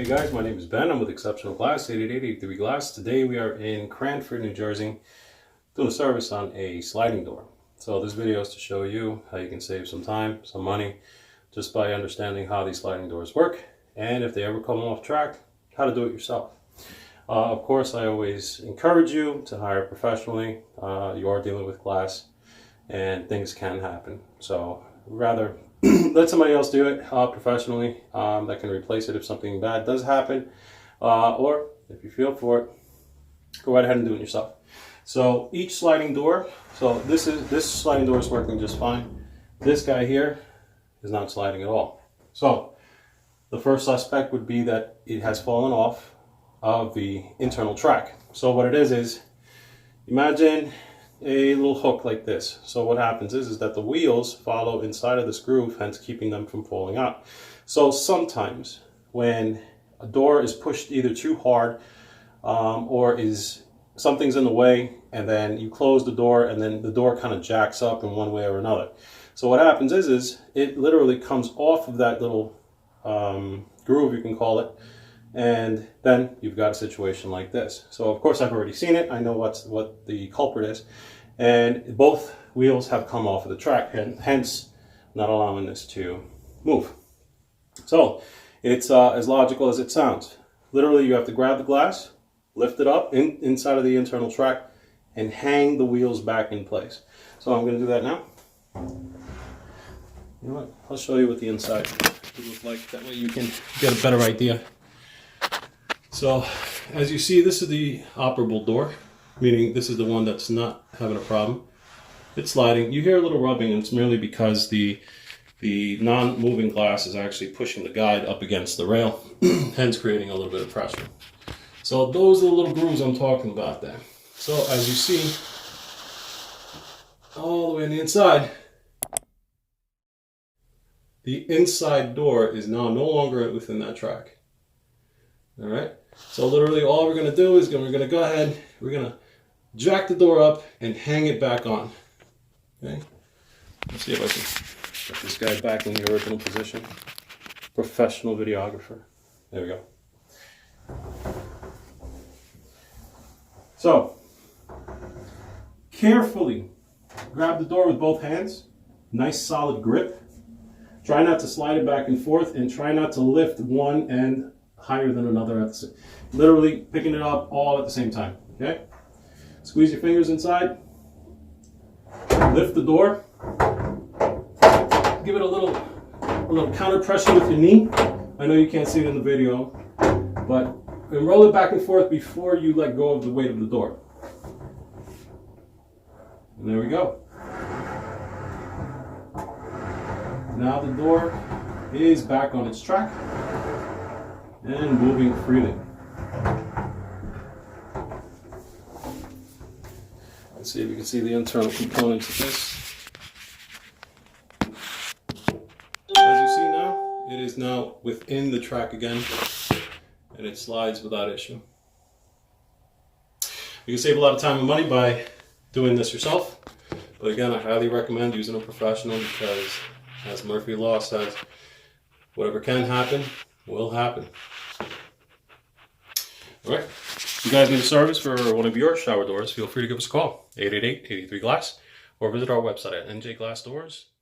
guys, my name is Ben. I'm with Exceptional Glass, 8883 Glass. Today we are in Cranford, New Jersey, doing a service on a sliding door. So this video is to show you how you can save some time, some money, just by understanding how these sliding doors work, and if they ever come off track, how to do it yourself. Of course, I always encourage you to hire professionally. You are dealing with glass, and things can happen. So rather let somebody else do it professionally that can replace it if something bad does happen, or if you feel for it, go right ahead and do it yourself. So each sliding door, so this sliding door is working just fine. This guy here is not sliding at all. So the first suspect would be that it has fallen off of the internal track. So what it is imagine a little hook like this. So what happens is that the wheels follow inside of this groove, hence keeping them from falling out. So sometimes when a door is pushed either too hard or something's in the way, and then you close the door and then the door kind of jacks up in one way or another. So what happens is it literally comes off of that little groove, you can call it, and then you've got a situation like this. So of course I've already seen it. I know what the culprit is, and both wheels have come off of the track, and hence not allowing this to move. So it's as logical as it sounds. Literally, you have to grab the glass, lift it up inside of the internal track, and hang the wheels back in place. So I'm going to do that now. You know what? I'll show you what the inside would look like. That way you can get a better idea. So, as you see, this is the operable door, meaning this is the one that's not having a problem. It's sliding. You hear a little rubbing, and it's merely because the non-moving glass is actually pushing the guide up against the rail, hence creating a little bit of pressure. So those are the little grooves I'm talking about there. So as you see, all the way on the inside door is now no longer within that track. All right, so literally all we're going to do is we're going to go ahead, we're going to jack the door up and hang it back on. Okay, let's see if I can get this guy back in the original position. Professional videographer. There we go. So, carefully grab the door with both hands, nice solid grip. Try not to slide it back and forth, and try not to lift one end higher than another, literally picking it up all at the same time. Okay, squeeze your fingers inside, lift the door, give it a little counter pressure with your knee. I know you can't see it in the video, but roll it back and forth before you let go of the weight of the door. And there we go. Now the door is back on its track and moving freely. Let's see if you can see the internal components of this. As you see now, it is now within the track again, and it slides without issue. You can save a lot of time and money by doing this yourself, but again, I highly recommend using a professional, because as Murphy Law says, whatever can happen will happen. All right, if you guys need a service for one of your shower doors, feel free to give us a call, 888-83-GLASS, or visit our website at njglassdoors.com.